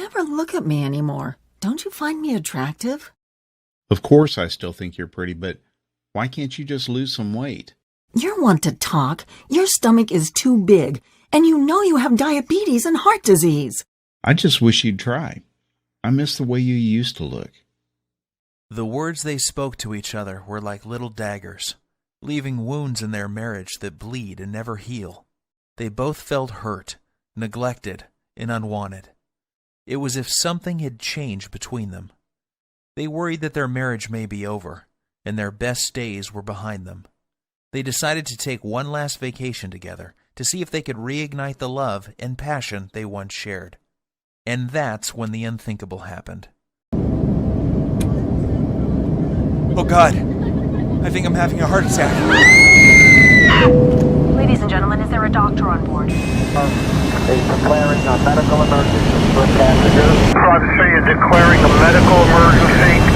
never look at me anymore. Don't you find me attractive? Of course I still think you're pretty, but why can't you just lose some weight? You're one to talk. Your stomach is too big, and you know you have diabetes and heart disease. I just wish you'd try. I miss the way you used to look. The words they spoke to each other were like little daggers, leaving wounds in their marriage that bleed and never heal. They both felt hurt, neglected, and unwanted. It was as if something had changed between them. They worried that their marriage may be over, and their best days were behind them. They decided to take one last vacation together to see if they could reignite the love and passion they once shared. And that's when the unthinkable happened. Oh God, I think I'm having a heart attack. Ladies and gentlemen, is there a doctor on board? Is declaring a medical emergency for passengers. Roger 3 is declaring a medical emergency.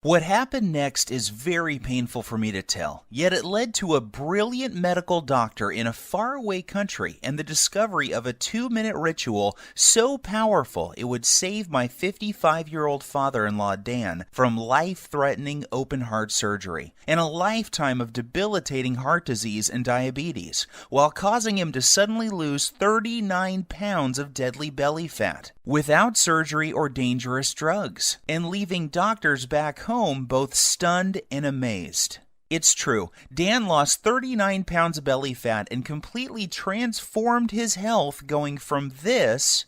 What happened next is very painful for me to tell, yet it led to a brilliant medical doctor in a faraway country and the discovery of a 2-minute ritual so powerful it would save my 55-year-old father-in-law Dan from life-threatening open-heart surgery and a lifetime of debilitating heart disease and diabetes, while causing him to suddenly lose 39 pounds of deadly belly fat without surgery or dangerous drugs, and leaving doctors back home both stunned and amazed. It's true, Dan lost 39 pounds of belly fat and completely transformed his health, going from this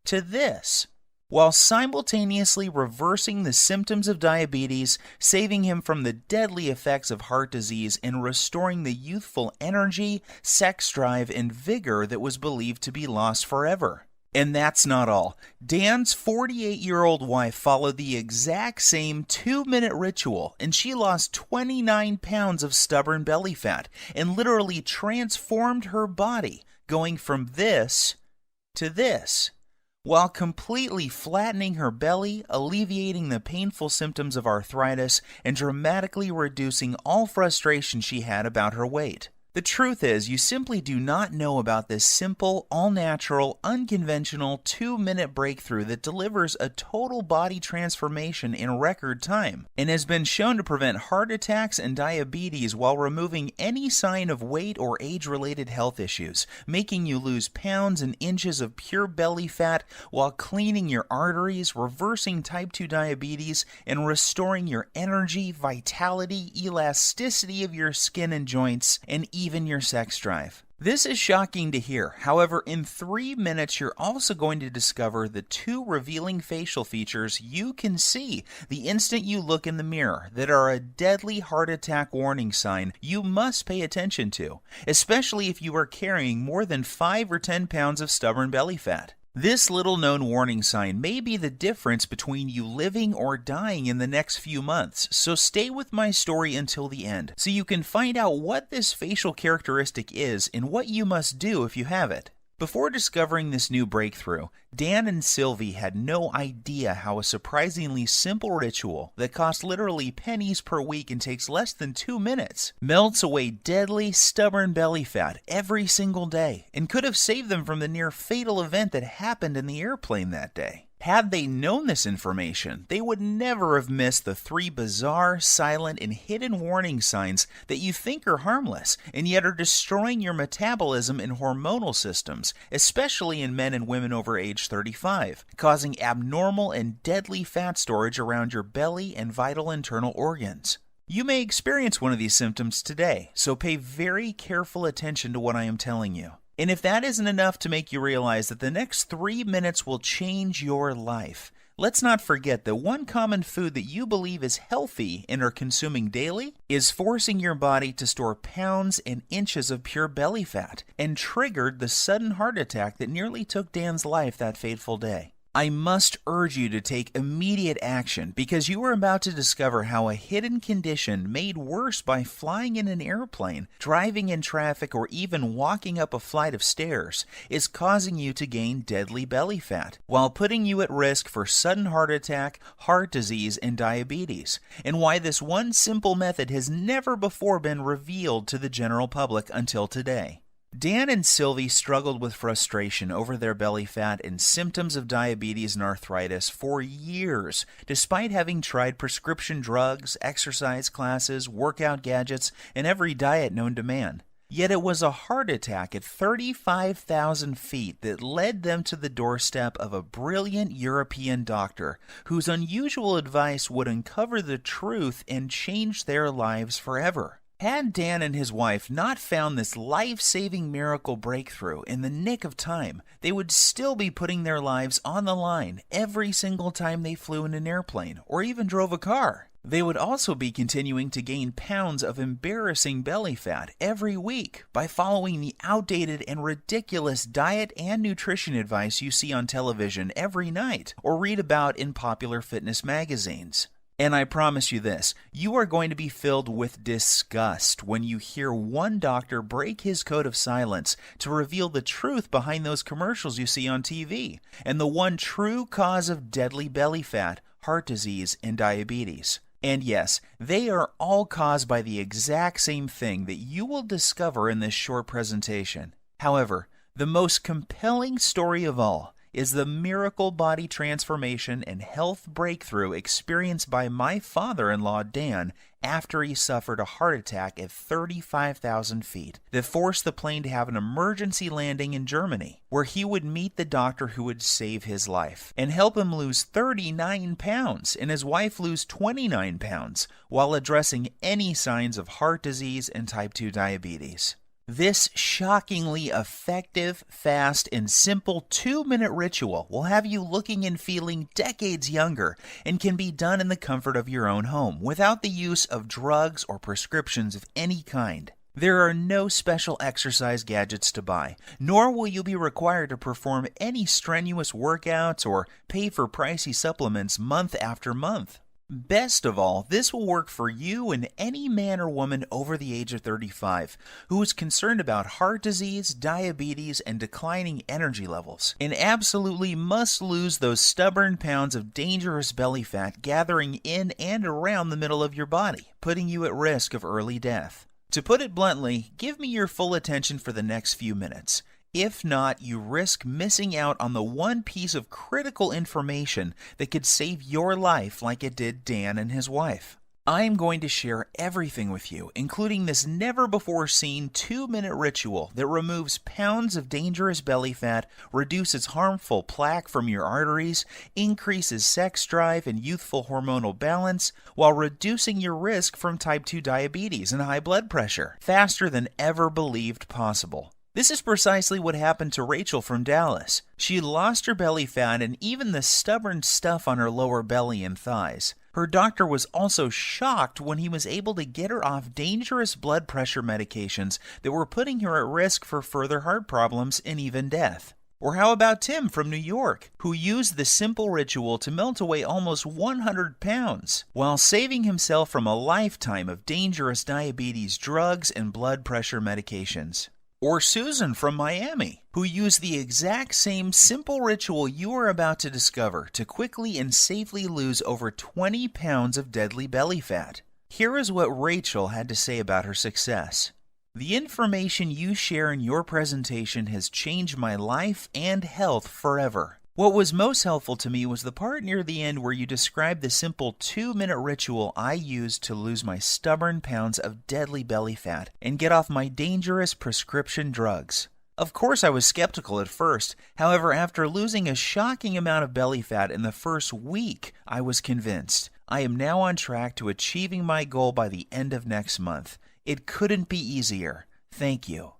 to this, while simultaneously reversing the symptoms of diabetes, saving him from the deadly effects of heart disease, and restoring the youthful energy, sex drive, and vigor that was believed to be lost forever. And that's not all. Dan's 48-year-old wife followed the exact same 2-minute ritual, and she lost 29 pounds of stubborn belly fat and literally transformed her body, going from this to this, while completely flattening her belly, alleviating the painful symptoms of arthritis, and dramatically reducing all frustration she had about her weight. The truth is, you simply do not know about this simple, all-natural, unconventional 2-minute breakthrough that delivers a total body transformation in record time and has been shown to prevent heart attacks and diabetes while removing any sign of weight or age-related health issues, making you lose pounds and inches of pure belly fat while cleaning your arteries, reversing type 2 diabetes, and restoring your energy, vitality, elasticity of your skin and joints, and even your sex drive. This is shocking to hear. However, in 3 minutes, you're also going to discover the 2 revealing facial features you can see the instant you look in the mirror that are a deadly heart attack warning sign you must pay attention to, especially if you are carrying more than 5 or 10 pounds of stubborn belly fat. This little-known warning sign may be the difference between you living or dying in the next few months, so stay with my story until the end so you can find out what this facial characteristic is and what you must do if you have it. Before discovering this new breakthrough, Dan and Sylvie had no idea how a surprisingly simple ritual that costs literally pennies per week and takes less than 2 minutes melts away deadly, stubborn belly fat every single day and could have saved them from the near fatal event that happened in the airplane that day. Had they known this information, they would never have missed the 3 bizarre, silent, and hidden warning signs that you think are harmless, and yet are destroying your metabolism and hormonal systems, especially in men and women over age 35, causing abnormal and deadly fat storage around your belly and vital internal organs. You may experience one of these symptoms today, so pay very careful attention to what I am telling you. And if that isn't enough to make you realize that the next 3 minutes will change your life, let's not forget that one common food that you believe is healthy and are consuming daily is forcing your body to store pounds and inches of pure belly fat and triggered the sudden heart attack that nearly took Dan's life that fateful day. I must urge you to take immediate action because you are about to discover how a hidden condition made worse by flying in an airplane, driving in traffic, or even walking up a flight of stairs is causing you to gain deadly belly fat while putting you at risk for sudden heart attack, heart disease, and diabetes, and why this one simple method has never before been revealed to the general public until today. Dan and Sylvie struggled with frustration over their belly fat and symptoms of diabetes and arthritis for years, despite having tried prescription drugs, exercise classes, workout gadgets, and every diet known to man. Yet it was a heart attack at 35,000 feet that led them to the doorstep of a brilliant European doctor whose unusual advice would uncover the truth and change their lives forever. Had Dan and his wife not found this life-saving miracle breakthrough in the nick of time, they would still be putting their lives on the line every single time they flew in an airplane or even drove a car. They would also be continuing to gain pounds of embarrassing belly fat every week by following the outdated and ridiculous diet and nutrition advice you see on television every night or read about in popular fitness magazines. And I promise you this, you are going to be filled with disgust when you hear one doctor break his code of silence to reveal the truth behind those commercials you see on TV and the one true cause of deadly belly fat, heart disease, and diabetes. And yes, they are all caused by the exact same thing that you will discover in this short presentation. However, the most compelling story of all is the miracle body transformation and health breakthrough experienced by my father-in-law Dan after he suffered a heart attack at 35,000 feet that forced the plane to have an emergency landing in Germany, where he would meet the doctor who would save his life and help him lose 39 pounds and his wife lose 29 pounds while addressing any signs of heart disease and type 2 diabetes. This shockingly effective, fast, and simple 2-minute ritual will have you looking and feeling decades younger and can be done in the comfort of your own home without the use of drugs or prescriptions of any kind. There are no special exercise gadgets to buy, nor will you be required to perform any strenuous workouts or pay for pricey supplements month after month. Best of all, this will work for you and any man or woman over the age of 35 who is concerned about heart disease, diabetes, and declining energy levels, and absolutely must lose those stubborn pounds of dangerous belly fat gathering in and around the middle of your body, putting you at risk of early death. To put it bluntly, give me your full attention for the next few minutes. If not, you risk missing out on the one piece of critical information that could save your life like it did Dan and his wife. I am going to share everything with you, including this never-before-seen 2-minute ritual that removes pounds of dangerous belly fat, reduces harmful plaque from your arteries, increases sex drive and youthful hormonal balance, while reducing your risk from type 2 diabetes and high blood pressure faster than ever believed possible. This is precisely what happened to Rachel from Dallas. She lost her belly fat and even the stubborn stuff on her lower belly and thighs. Her doctor was also shocked when he was able to get her off dangerous blood pressure medications that were putting her at risk for further heart problems and even death. Or how about Tim from New York, who used the simple ritual to melt away almost 100 pounds while saving himself from a lifetime of dangerous diabetes drugs and blood pressure medications? Or Susan from Miami, who used the exact same simple ritual you are about to discover to quickly and safely lose over 20 pounds of deadly belly fat. Here is what Rachel had to say about her success. The information you share in your presentation has changed my life and health forever. What was most helpful to me was the part near the end where you described the simple 2-minute ritual I used to lose my stubborn pounds of deadly belly fat and get off my dangerous prescription drugs. Of course, I was skeptical at first. However, after losing a shocking amount of belly fat in the first week, I was convinced. I am now on track to achieving my goal by the end of next month. It couldn't be easier. Thank you.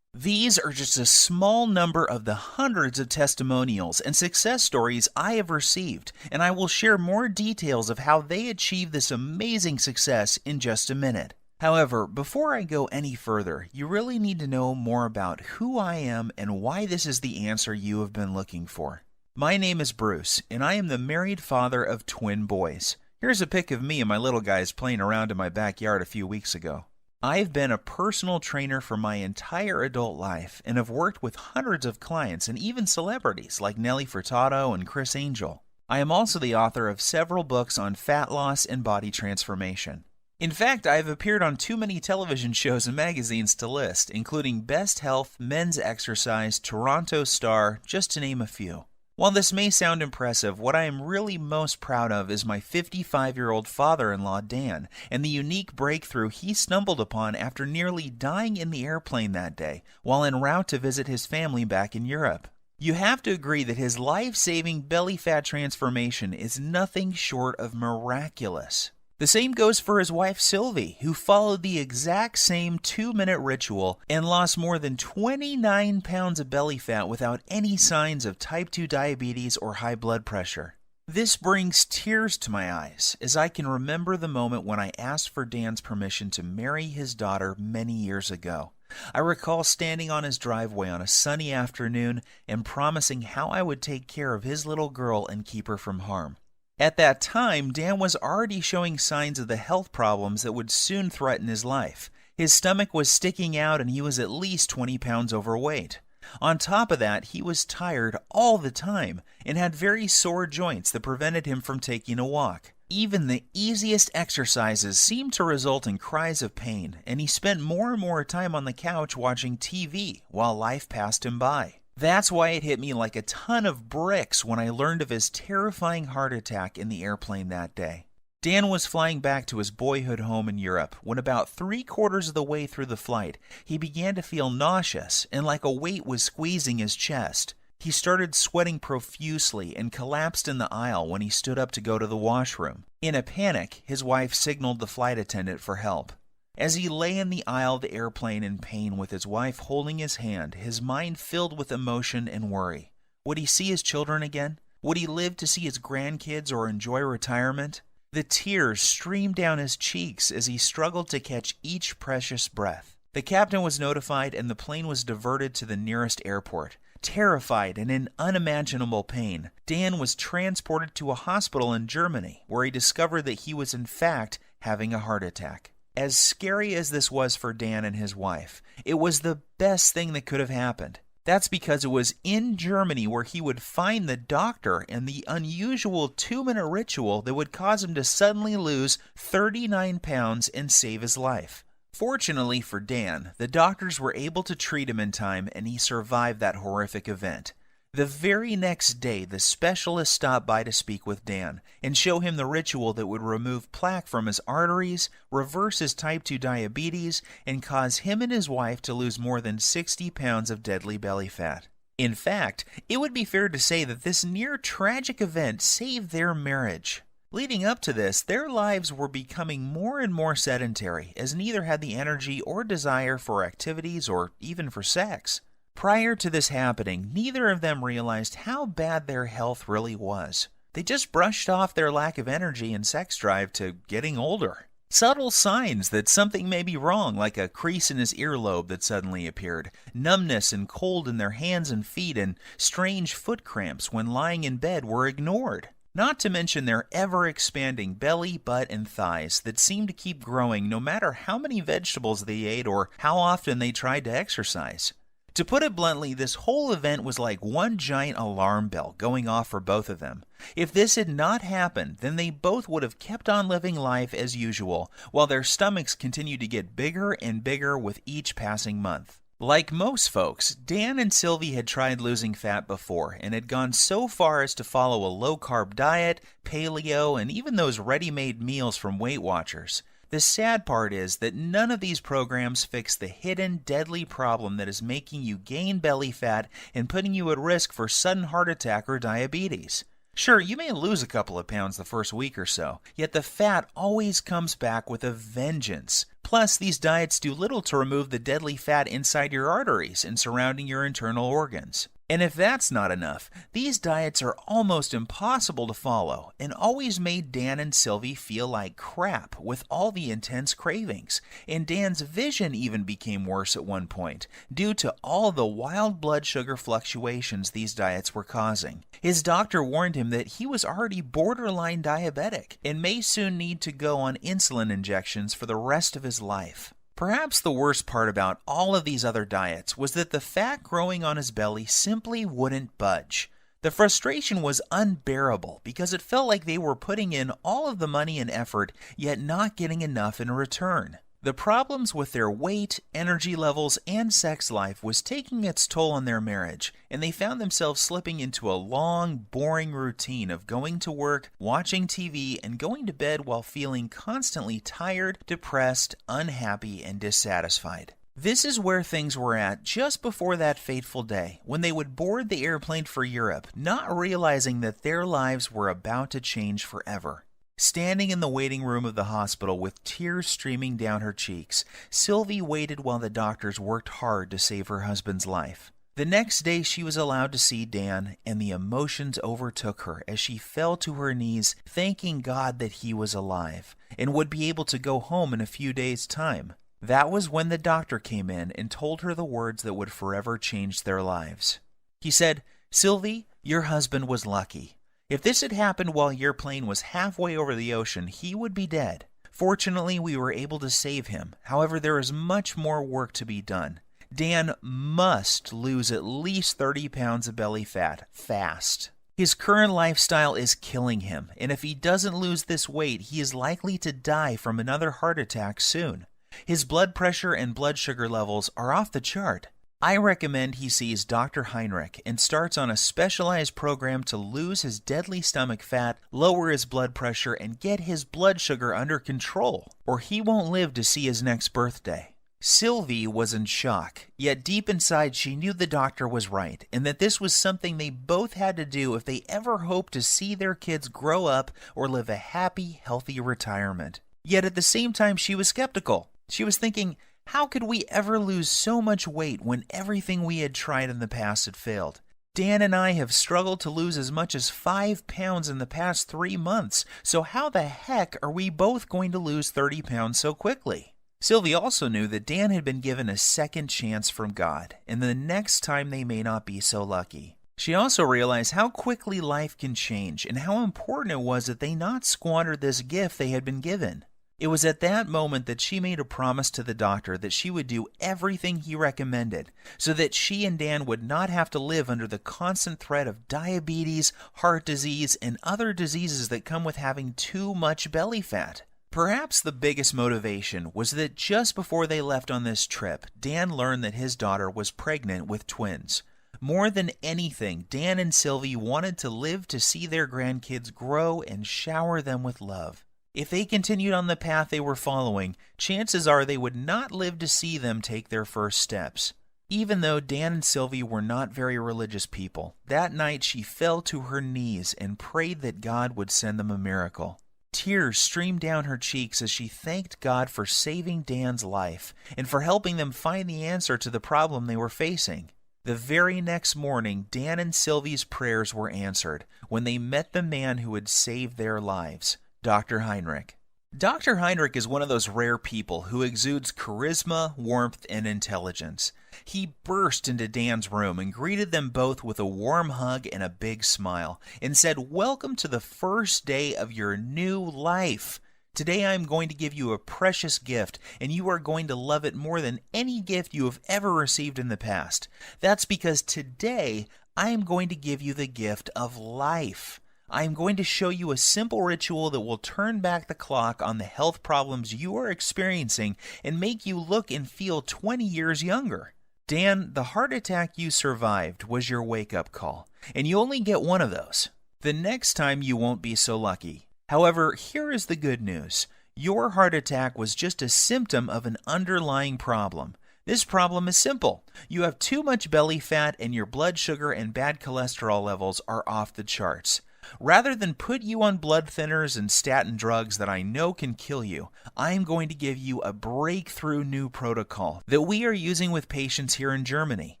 These are just a small number of the hundreds of testimonials and success stories I have received, and I will share more details of how they achieved this amazing success in just a minute. However, before I go any further, you really need to know more about who I am and why this is the answer you have been looking for. My name is Bruce, and I am the married father of twin boys. Here's a pic of me and my little guys playing around in my backyard a few weeks ago. I've been a personal trainer for my entire adult life and have worked with hundreds of clients and even celebrities like Nelly Furtado and Chris Angel. I am also the author of several books on fat loss and body transformation. In fact, I have appeared on too many television shows and magazines to list, including Best Health, Men's Exercise, Toronto Star, just to name a few. While this may sound impressive, what I am really most proud of is my 55-year-old father-in-law, Dan, and the unique breakthrough he stumbled upon after nearly dying in the airplane that day while en route to visit his family back in Europe. You have to agree that his life-saving belly fat transformation is nothing short of miraculous. The same goes for his wife Sylvie, who followed the exact same 2-minute ritual and lost more than 29 pounds of belly fat without any signs of type 2 diabetes or high blood pressure. This brings tears to my eyes as I can remember the moment when I asked for Dan's permission to marry his daughter many years ago. I recall standing on his driveway on a sunny afternoon and promising how I would take care of his little girl and keep her from harm. At that time, Dan was already showing signs of the health problems that would soon threaten his life. His stomach was sticking out and he was at least 20 pounds overweight. On top of that, he was tired all the time and had very sore joints that prevented him from taking a walk. Even the easiest exercises seemed to result in cries of pain, and he spent more and more time on the couch watching TV while life passed him by. That's why it hit me like a ton of bricks when I learned of his terrifying heart attack in the airplane that day. Dan was flying back to his boyhood home in Europe when about 3/4 of the way through the flight, he began to feel nauseous and like a weight was squeezing his chest. He started sweating profusely and collapsed in the aisle when he stood up to go to the washroom. In a panic, his wife signaled the flight attendant for help. As he lay in the aisle of the airplane in pain with his wife holding his hand, his mind filled with emotion and worry. Would he see his children again? Would he live to see his grandkids or enjoy retirement? The tears streamed down his cheeks as he struggled to catch each precious breath. The captain was notified and the plane was diverted to the nearest airport. Terrified and in unimaginable pain, Dan was transported to a hospital in Germany where he discovered that he was in fact having a heart attack. As scary as this was for Dan and his wife, it was the best thing that could have happened. That's because it was in Germany where he would find the doctor and the unusual 2-minute ritual that would cause him to suddenly lose 39 pounds and save his life. Fortunately for Dan, the doctors were able to treat him in time and he survived that horrific event. The very next day, the specialist stopped by to speak with Dan and show him the ritual that would remove plaque from his arteries, reverse his type 2 diabetes, and cause him and his wife to lose more than 60 pounds of deadly belly fat. In fact, it would be fair to say that this near-tragic event saved their marriage. Leading up to this, their lives were becoming more and more sedentary, as neither had the energy or desire for activities or even for sex. Prior to this happening, neither of them realized how bad their health really was. They just brushed off their lack of energy and sex drive to getting older. Subtle signs that something may be wrong, like a crease in his earlobe that suddenly appeared, numbness and cold in their hands and feet, and strange foot cramps when lying in bed were ignored. Not to mention their ever-expanding belly, butt, and thighs that seemed to keep growing no matter how many vegetables they ate or how often they tried to exercise. To put it bluntly, this whole event was like one giant alarm bell going off for both of them. If this had not happened, then they both would have kept on living life as usual, while their stomachs continued to get bigger and bigger with each passing month. Like most folks, Dan and Sylvie had tried losing fat before and had gone so far as to follow a low-carb diet, paleo, and even those ready-made meals from Weight Watchers. The sad part is that none of these programs fix the hidden, deadly problem that is making you gain belly fat and putting you at risk for sudden heart attack or diabetes. Sure, you may lose a couple of pounds the first week or so, yet the fat always comes back with a vengeance. Plus, these diets do little to remove the deadly fat inside your arteries and surrounding your internal organs. And if that's not enough, these diets are almost impossible to follow and always made Dan and Sylvie feel like crap with all the intense cravings. And Dan's vision even became worse at one point due to all the wild blood sugar fluctuations these diets were causing. His doctor warned him that he was already borderline diabetic and may soon need to go on insulin injections for the rest of his life. Perhaps the worst part about all of these other diets was that the fat growing on his belly simply wouldn't budge. The frustration was unbearable because it felt like they were putting in all of the money and effort, yet not getting enough in return. The problems with their weight, energy levels, and sex life was taking its toll on their marriage, and they found themselves slipping into a long, boring routine of going to work, watching TV, and going to bed while feeling constantly tired, depressed, unhappy, and dissatisfied. This is where things were at just before that fateful day, when they would board the airplane for Europe, not realizing that their lives were about to change forever. Standing in the waiting room of the hospital with tears streaming down her cheeks, Sylvie waited while the doctors worked hard to save her husband's life. The next day she was allowed to see Dan, and the emotions overtook her as she fell to her knees, thanking God that he was alive, and would be able to go home in a few days' time. That was when the doctor came in and told her the words that would forever change their lives. He said, "Sylvie, your husband was lucky. If this had happened while your plane was halfway over the ocean, he would be dead. Fortunately, we were able to save him. However, there is much more work to be done. Dan must lose at least 30 pounds of belly fat, fast. His current lifestyle is killing him, and if he doesn't lose this weight, he is likely to die from another heart attack soon. His blood pressure and blood sugar levels are off the chart. I recommend he sees Dr. Heinrich and starts on a specialized program to lose his deadly stomach fat, lower his blood pressure, and get his blood sugar under control, or he won't live to see his next birthday." Sylvie was in shock, yet deep inside she knew the doctor was right, and that this was something they both had to do if they ever hoped to see their kids grow up or live a happy, healthy retirement. Yet at the same time she was skeptical. She was thinking, how could we ever lose so much weight when everything we had tried in the past had failed? Dan and I have struggled to lose as much as 5 pounds in the past 3 months, so how the heck are we both going to lose 30 pounds so quickly? Sylvie also knew that Dan had been given a second chance from God, and the next time they may not be so lucky. She also realized how quickly life can change and how important it was that they not squander this gift they had been given. It was at that moment that she made a promise to the doctor that she would do everything he recommended so that she and Dan would not have to live under the constant threat of diabetes, heart disease, and other diseases that come with having too much belly fat. Perhaps the biggest motivation was that just before they left on this trip, Dan learned that his daughter was pregnant with twins. More than anything, Dan and Sylvie wanted to live to see their grandkids grow and shower them with love. If they continued on the path they were following, chances are they would not live to see them take their first steps. Even though Dan and Sylvie were not very religious people, that night she fell to her knees and prayed that God would send them a miracle. Tears streamed down her cheeks as she thanked God for saving Dan's life and for helping them find the answer to the problem they were facing. The very next morning, Dan and Sylvie's prayers were answered when they met the man who had saved their lives, Dr. Heinrich. Dr. Heinrich is one of those rare people who exudes charisma, warmth, and intelligence. He burst into Dan's room and greeted them both with a warm hug and a big smile, and said, "Welcome to the first day of your new life. Today I am going to give you a precious gift, and you are going to love it more than any gift you have ever received in the past. That's because today I am going to give you the gift of life. I am going to show you a simple ritual that will turn back the clock on the health problems you are experiencing and make you look and feel 20 years younger. Dan, the heart attack you survived was your wake-up call, and you only get one of those. The next time you won't be so lucky. However, here is the good news. Your heart attack was just a symptom of an underlying problem. This problem is simple. You have too much belly fat and your blood sugar and bad cholesterol levels are off the charts. Rather than put you on blood thinners and statin drugs that I know can kill you, I am going to give you a breakthrough new protocol that we are using with patients here in Germany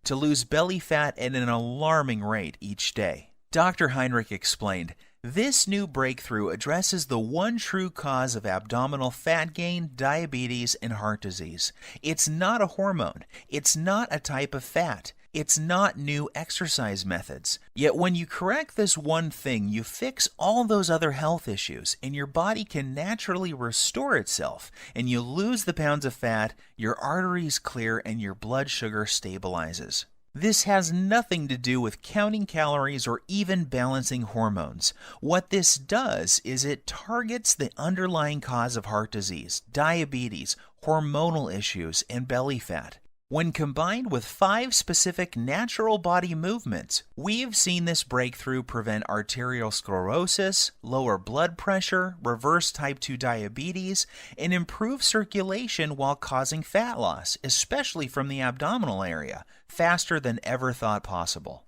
to lose belly fat at an alarming rate each day. Dr. Heinrich explained, this new breakthrough addresses the one true cause of abdominal fat gain, diabetes, and heart disease. It's not a hormone. It's not a type of fat. It's not new exercise methods. Yet when you correct this one thing, you fix all those other health issues, and your body can naturally restore itself, and you lose the pounds of fat, your arteries clear, and your blood sugar stabilizes. This has nothing to do with counting calories or even balancing hormones. What this does is it targets the underlying cause of heart disease, diabetes, hormonal issues, and belly fat. When combined with 5 specific natural body movements, we've seen this breakthrough prevent arterial sclerosis, lower blood pressure, reverse type 2 diabetes, and improve circulation while causing fat loss, especially from the abdominal area, faster than ever thought possible.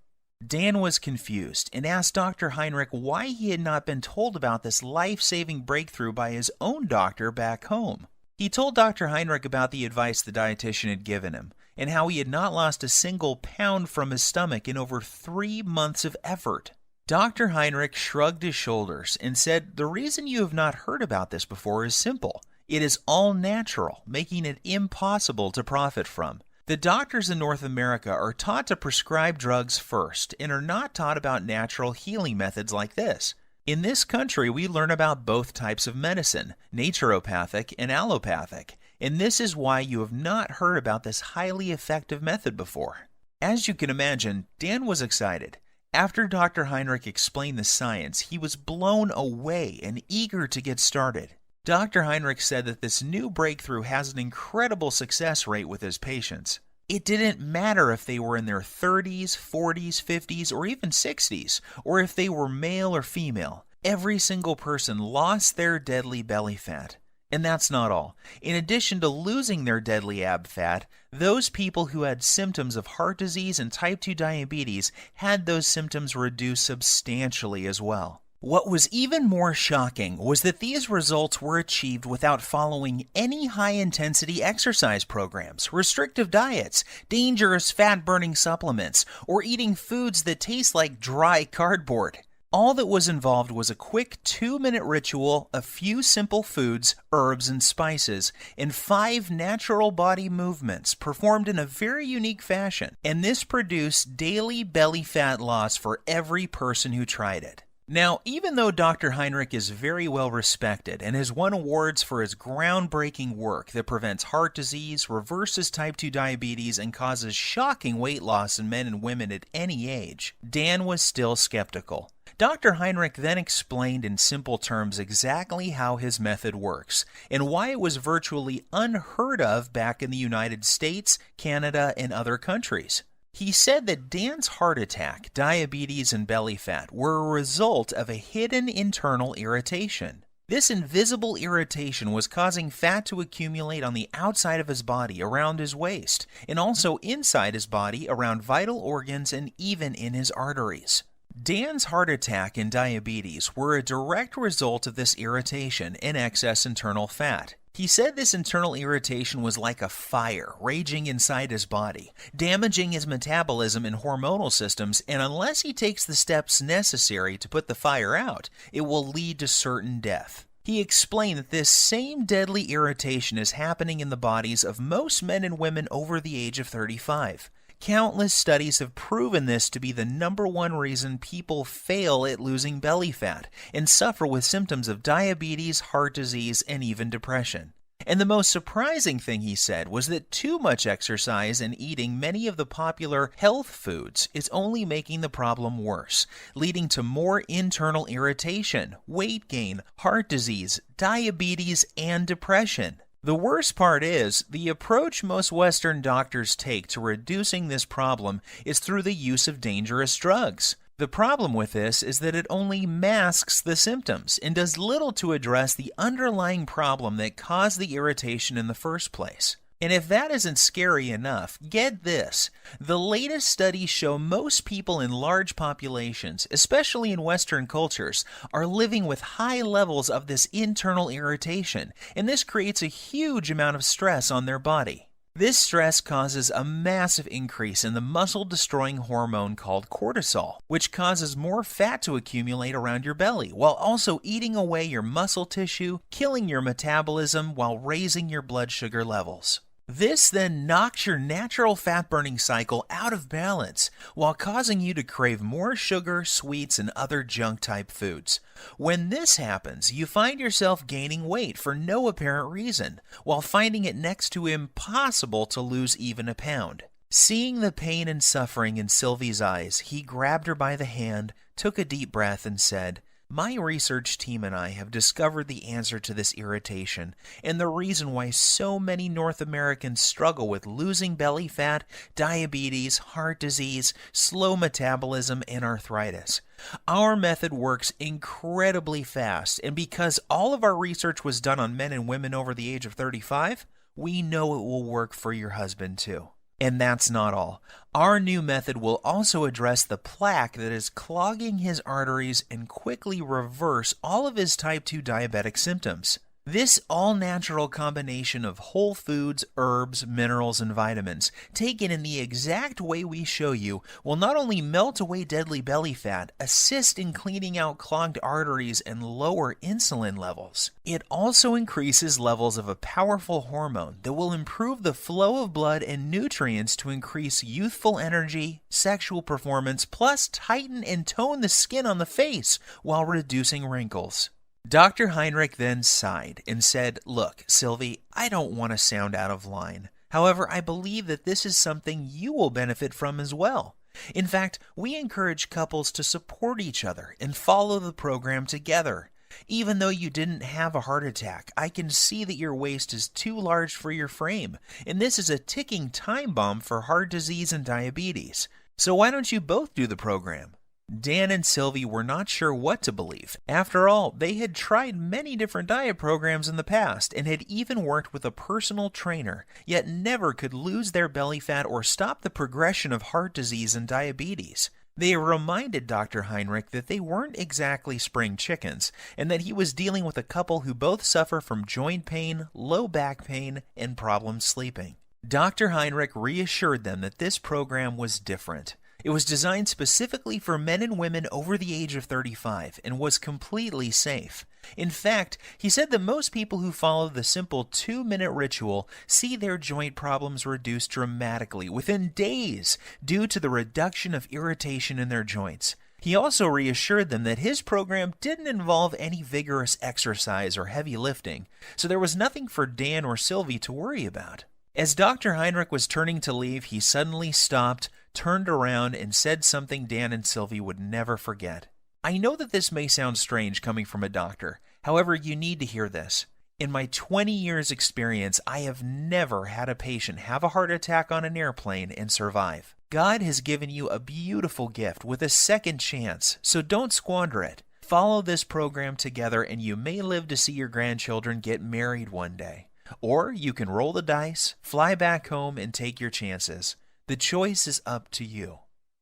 Dan was confused and asked Dr. Heinrich why he had not been told about this life-saving breakthrough by his own doctor back home. He told Dr. Heinrich about the advice the dietitian had given him, and how he had not lost a single pound from his stomach in over 3 months of effort. Dr. Heinrich shrugged his shoulders and said, "The reason you have not heard about this before is simple. It is all natural, making it impossible to profit from. The doctors in North America are taught to prescribe drugs first and are not taught about natural healing methods like this. In this country, we learn about both types of medicine, naturopathic and allopathic, and this is why you have not heard about this highly effective method before." As you can imagine, Dan was excited. After Dr. Heinrich explained the science, he was blown away and eager to get started. Dr. Heinrich said that this new breakthrough has an incredible success rate with his patients. It didn't matter if they were in their 30s, 40s, 50s, or even 60s, or if they were male or female. Every single person lost their deadly belly fat. And that's not all. In addition to losing their deadly ab fat, those people who had symptoms of heart disease and type 2 diabetes had those symptoms reduced substantially as well. What was even more shocking was that these results were achieved without following any high-intensity exercise programs, restrictive diets, dangerous fat-burning supplements, or eating foods that taste like dry cardboard. All that was involved was a quick 2-minute ritual, a few simple foods, herbs, and spices, and 5 natural body movements performed in a very unique fashion. And this produced daily belly fat loss for every person who tried it. Now, even though Dr. Heinrich is very well respected and has won awards for his groundbreaking work that prevents heart disease, reverses type 2 diabetes, and causes shocking weight loss in men and women at any age, Dan was still skeptical. Dr. Heinrich then explained in simple terms exactly how his method works and why it was virtually unheard of back in the United States, Canada, and other countries. He said that Dan's heart attack, diabetes, and belly fat were a result of a hidden internal irritation. This invisible irritation was causing fat to accumulate on the outside of his body around his waist, and also inside his body around vital organs and even in his arteries. Dan's heart attack and diabetes were a direct result of this irritation and excess internal fat. He said this internal irritation was like a fire raging inside his body, damaging his metabolism and hormonal systems, and unless he takes the steps necessary to put the fire out, it will lead to certain death. He explained that this same deadly irritation is happening in the bodies of most men and women over the age of 35. Countless studies have proven this to be the #1 reason people fail at losing belly fat and suffer with symptoms of diabetes, heart disease, and even depression. And the most surprising thing he said was that too much exercise and eating many of the popular health foods is only making the problem worse, leading to more internal irritation, weight gain, heart disease, diabetes, and depression. The worst part is, the approach most Western doctors take to reducing this problem is through the use of dangerous drugs. The problem with this is that it only masks the symptoms and does little to address the underlying problem that caused the irritation in the first place. And if that isn't scary enough, get this. The latest studies show most people in large populations, especially in Western cultures, are living with high levels of this internal irritation, and this creates a huge amount of stress on their body. This stress causes a massive increase in the muscle-destroying hormone called cortisol, which causes more fat to accumulate around your belly, while also eating away your muscle tissue, killing your metabolism while raising your blood sugar levels. This then knocks your natural fat-burning cycle out of balance, while causing you to crave more sugar, sweets, and other junk-type foods. When this happens, you find yourself gaining weight for no apparent reason, while finding it next to impossible to lose even a pound. Seeing the pain and suffering in Sylvie's eyes, he grabbed her by the hand, took a deep breath, and said, "My research team and I have discovered the answer to this irritation and the reason why so many North Americans struggle with losing belly fat, diabetes, heart disease, slow metabolism, and arthritis. Our method works incredibly fast, and because all of our research was done on men and women over the age of 35, we know it will work for your husband too." And that's not all. Our new method will also address the plaque that is clogging his arteries and quickly reverse all of his type 2 diabetic symptoms. This all-natural combination of whole foods, herbs, minerals, and vitamins, taken in the exact way we show you, will not only melt away deadly belly fat, assist in cleaning out clogged arteries, and lower insulin levels. It also increases levels of a powerful hormone that will improve the flow of blood and nutrients to increase youthful energy, sexual performance, plus tighten and tone the skin on the face while reducing wrinkles. Dr. Heinrich then sighed and said, "Look, Sylvie, I don't want to sound out of line. However, I believe that this is something you will benefit from as well. In fact, we encourage couples to support each other and follow the program together. Even though you didn't have a heart attack, I can see that your waist is too large for your frame, and this is a ticking time bomb for heart disease and diabetes. So why don't you both do the program?" Dan and Sylvie were not sure what to believe. After all, they had tried many different diet programs in the past and had even worked with a personal trainer, yet never could lose their belly fat or stop the progression of heart disease and diabetes. They reminded Dr. Heinrich that they weren't exactly spring chickens, and that he was dealing with a couple who both suffer from joint pain, low back pain, and problems sleeping. Dr. Heinrich reassured them that this program was different. It was designed specifically for men and women over the age of 35 and was completely safe. In fact, he said that most people who follow the simple 2-minute ritual see their joint problems reduced dramatically within days due to the reduction of irritation in their joints. He also reassured them that his program didn't involve any vigorous exercise or heavy lifting, so there was nothing for Dan or Sylvie to worry about. As Dr. Heinrich was turning to leave, he suddenly stopped, turned around, and said something Dan and Sylvie would never forget. "I know that this may sound strange coming from a doctor. However, you need to hear this. In my 20 years experience, I have never had a patient have a heart attack on an airplane and survive. God has given you a beautiful gift with a second chance, so don't squander it. Follow this program together and you may live to see your grandchildren get married one day. Or you can roll the dice, fly back home, and take your chances. The choice is up to you."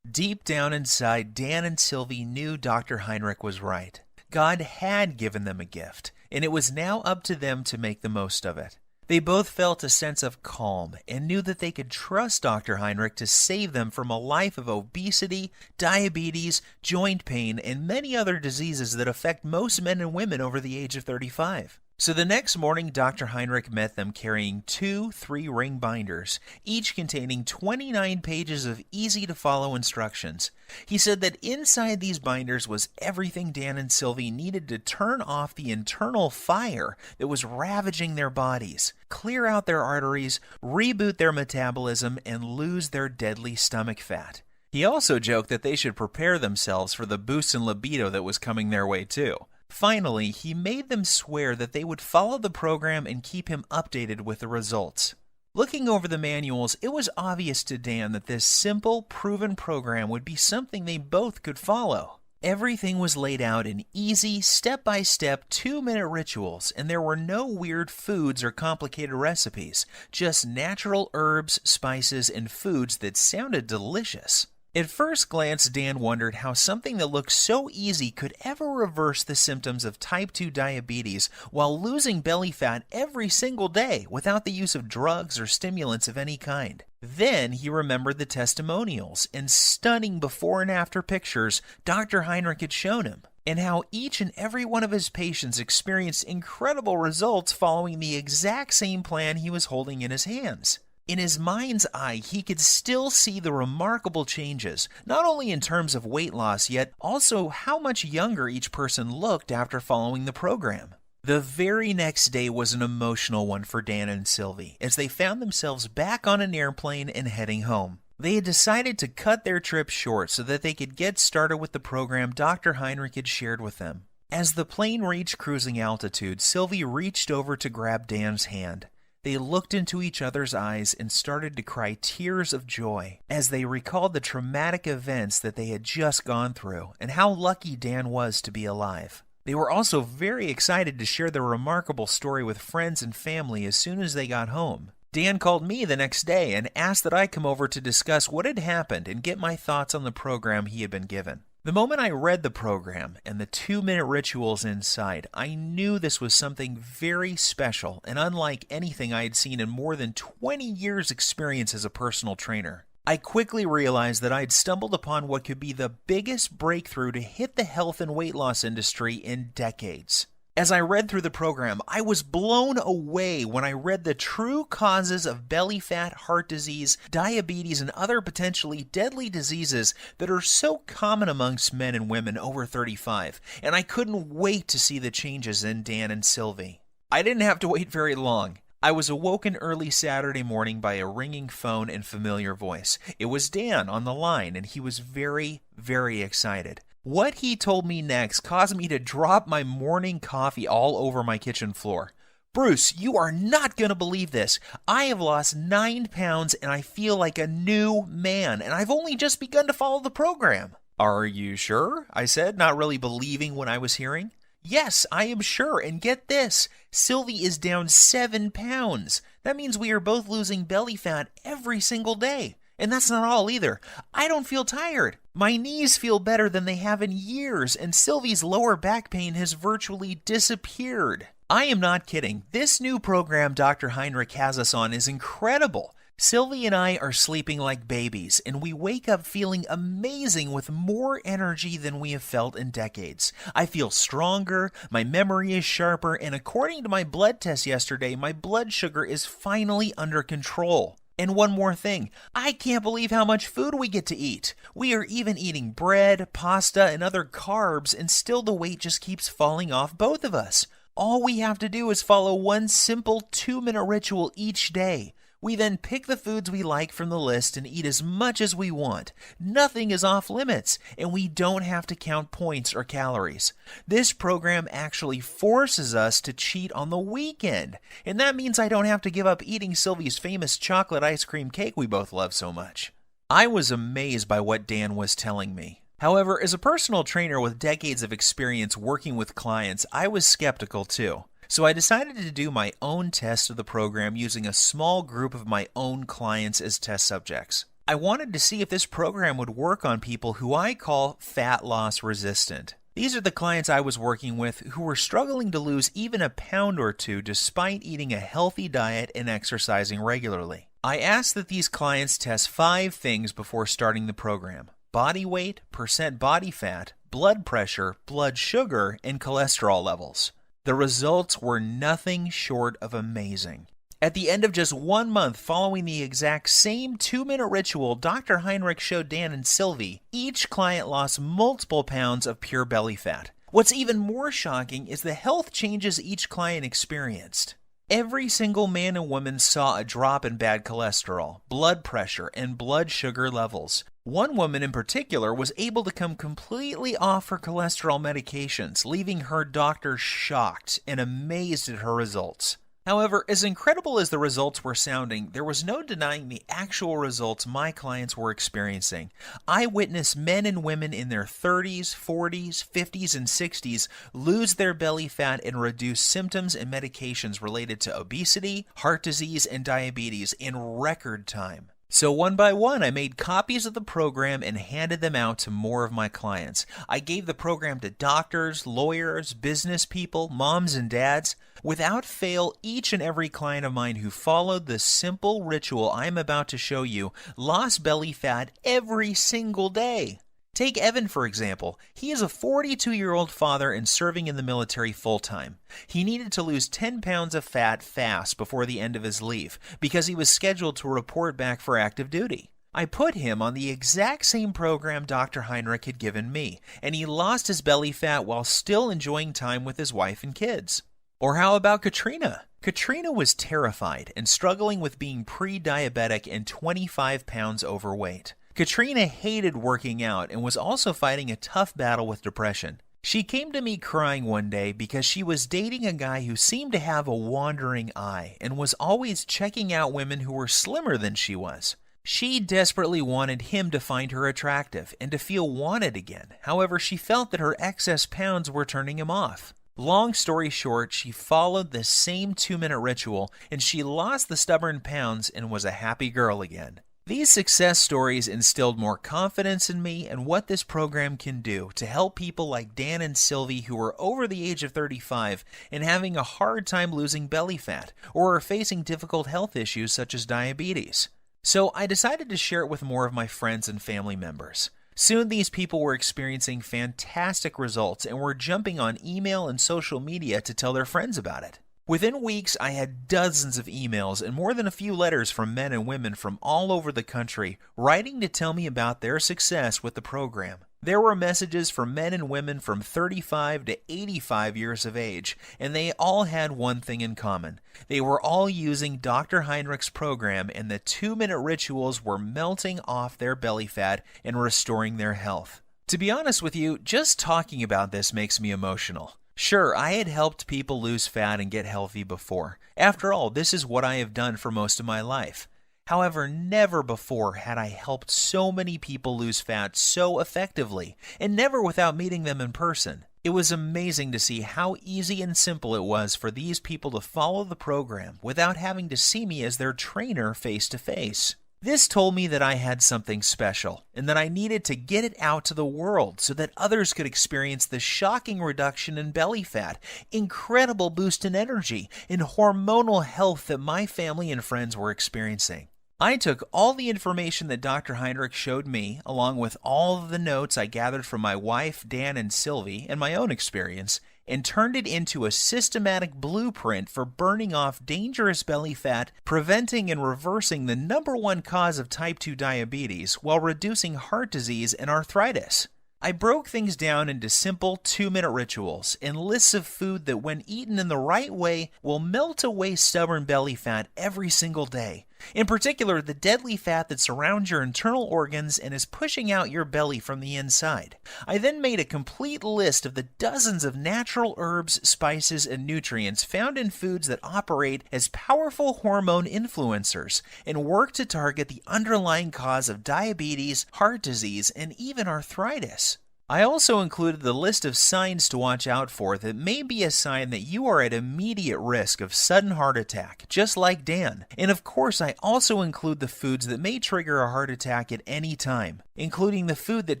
Deep down inside, Dan and Sylvie knew Dr. Heinrich was right. God had given them a gift, and it was now up to them to make the most of it. They both felt a sense of calm and knew that they could trust Dr. Heinrich to save them from a life of obesity, diabetes, joint pain, and many other diseases that affect most men and women over the age of 35. So the next morning, Dr. Heinrich met them carrying 2 3-ring binders, each containing 29 pages of easy-to-follow instructions. He said that inside these binders was everything Dan and Sylvie needed to turn off the internal fire that was ravaging their bodies, clear out their arteries, reboot their metabolism, and lose their deadly stomach fat. He also joked that they should prepare themselves for the boost in libido that was coming their way too. Finally, he made them swear that they would follow the program and keep him updated with the results. Looking over the manuals, it was obvious to Dan that this simple, proven program would be something they both could follow. Everything was laid out in easy, step-by-step, 2-minute rituals, and there were no weird foods or complicated recipes, just natural herbs, spices, and foods that sounded delicious. At first glance, Dan wondered how something that looked so easy could ever reverse the symptoms of type 2 diabetes while losing belly fat every single day without the use of drugs or stimulants of any kind. Then he remembered the testimonials and stunning before and after pictures Dr. Heinrich had shown him, and how each and every one of his patients experienced incredible results following the exact same plan he was holding in his hands. In his mind's eye, he could still see the remarkable changes, not only in terms of weight loss, yet also how much younger each person looked after following the program. The very next day was an emotional one for Dan and Sylvie, as they found themselves back on an airplane and heading home. They had decided to cut their trip short so that they could get started with the program Dr. Heinrich had shared with them. As the plane reached cruising altitude, Sylvie reached over to grab Dan's hand. They looked into each other's eyes and started to cry tears of joy as they recalled the traumatic events that they had just gone through and how lucky Dan was to be alive. They were also very excited to share their remarkable story with friends and family as soon as they got home. Dan called me the next day and asked that I come over to discuss what had happened and get my thoughts on the program he had been given. The moment I read the program and the 2-minute rituals inside, I knew this was something very special and unlike anything I had seen in more than 20 years' experience as a personal trainer. I quickly realized that I had stumbled upon what could be the biggest breakthrough to hit the health and weight loss industry in decades. As I read through the program, I was blown away when I read the true causes of belly fat, heart disease, diabetes, and other potentially deadly diseases that are so common amongst men and women over 35, and I couldn't wait to see the changes in Dan and Sylvie. I didn't have to wait very long. I was awoken early Saturday morning by a ringing phone and familiar voice. It was Dan on the line, and he was very, very excited. What he told me next caused me to drop my morning coffee all over my kitchen floor. Bruce, you are not going to believe this. I have lost 9 pounds and I feel like a new man, and I've only just begun to follow the program. Are you sure? I said, not really believing what I was hearing. Yes, I am sure, and get this. Sylvie is down 7 pounds. That means we are both losing belly fat every single day. And that's not all either. I don't feel tired. My knees feel better than they have in years, and Sylvie's lower back pain has virtually disappeared. I am not kidding. This new program Dr. Heinrich has us on is incredible. Sylvie and I are sleeping like babies, and we wake up feeling amazing with more energy than we have felt in decades. I feel stronger, my memory is sharper, and according to my blood test yesterday, my blood sugar is finally under control. And one more thing, I can't believe how much food we get to eat. We are even eating bread, pasta, and other carbs, and still the weight just keeps falling off both of us. All we have to do is follow one simple 2-minute ritual each day. We then pick the foods we like from the list and eat as much as we want. Nothing is off limits, and we don't have to count points or calories. This program actually forces us to cheat on the weekend, and that means I don't have to give up eating Sylvie's famous chocolate ice cream cake we both love so much. I was amazed by what Dan was telling me. However, as a personal trainer with decades of experience working with clients, I was skeptical too. So I decided to do my own test of the program using a small group of my own clients as test subjects. I wanted to see if this program would work on people who I call fat loss resistant. These are the clients I was working with who were struggling to lose even a pound or two despite eating a healthy diet and exercising regularly. I asked that these clients test 5 things before starting the program: body weight, percent body fat, blood pressure, blood sugar, and cholesterol levels. The results were nothing short of amazing. At the end of just 1 month following the exact same 2-minute ritual Dr. Heinrich showed Dan and Sylvie, each client lost multiple pounds of pure belly fat. What's even more shocking is the health changes each client experienced. Every single man and woman saw a drop in bad cholesterol, blood pressure, and blood sugar levels. One woman in particular was able to come completely off her cholesterol medications, leaving her doctor shocked and amazed at her results. However, as incredible as the results were sounding, there was no denying the actual results my clients were experiencing. I witnessed men and women in their 30s, 40s, 50s, and 60s lose their belly fat and reduce symptoms and medications related to obesity, heart disease, and diabetes in record time. So one by one, I made copies of the program and handed them out to more of my clients. I gave the program to doctors, lawyers, business people, moms and dads. Without fail, each and every client of mine who followed the simple ritual I'm about to show you lost belly fat every single day. Take Evan, for example. He is a 42-year-old father and serving in the military full-time. He needed to lose 10 pounds of fat fast before the end of his leave because he was scheduled to report back for active duty. I put him on the exact same program Dr. Heinrich had given me, and he lost his belly fat while still enjoying time with his wife and kids. Or how about Katrina? Katrina was terrified and struggling with being pre-diabetic and 25 pounds overweight. Katrina hated working out and was also fighting a tough battle with depression. She came to me crying one day because she was dating a guy who seemed to have a wandering eye and was always checking out women who were slimmer than she was. She desperately wanted him to find her attractive and to feel wanted again. However, she felt that her excess pounds were turning him off. Long story short, she followed the same 2-minute ritual and she lost the stubborn pounds and was a happy girl again. These success stories instilled more confidence in me and what this program can do to help people like Dan and Sylvie who are over the age of 35 and having a hard time losing belly fat or are facing difficult health issues such as diabetes. So I decided to share it with more of my friends and family members. Soon these people were experiencing fantastic results and were jumping on email and social media to tell their friends about it. Within weeks, I had dozens of emails and more than a few letters from men and women from all over the country writing to tell me about their success with the program. There were messages from men and women from 35 to 85 years of age, and they all had one thing in common. They were all using Dr. Heinrich's program, and the 2-minute rituals were melting off their belly fat and restoring their health. To be honest with you, just talking about this makes me emotional. Sure, I had helped people lose fat and get healthy before. After all, this is what I have done for most of my life. However, never before had I helped so many people lose fat so effectively, and never without meeting them in person. It was amazing to see how easy and simple it was for these people to follow the program without having to see me as their trainer face to face. This told me that I had something special, and that I needed to get it out to the world so that others could experience the shocking reduction in belly fat, incredible boost in energy, and hormonal health that my family and friends were experiencing. I took all the information that Dr. Heinrich showed me, along with all of the notes I gathered from my wife, Dan, and Sylvie, and my own experience, and turned it into a systematic blueprint for burning off dangerous belly fat, preventing and reversing the #1 cause of type 2 diabetes while reducing heart disease and arthritis. I broke things down into simple 2-minute rituals and lists of food that when eaten in the right way will melt away stubborn belly fat every single day. In particular, the deadly fat that surrounds your internal organs and is pushing out your belly from the inside. I then made a complete list of the dozens of natural herbs, spices, and nutrients found in foods that operate as powerful hormone influencers and work to target the underlying cause of diabetes, heart disease, and even arthritis. I also included the list of signs to watch out for that may be a sign that you are at immediate risk of sudden heart attack, just like Dan. And of course, I also include the foods that may trigger a heart attack at any time, including the food that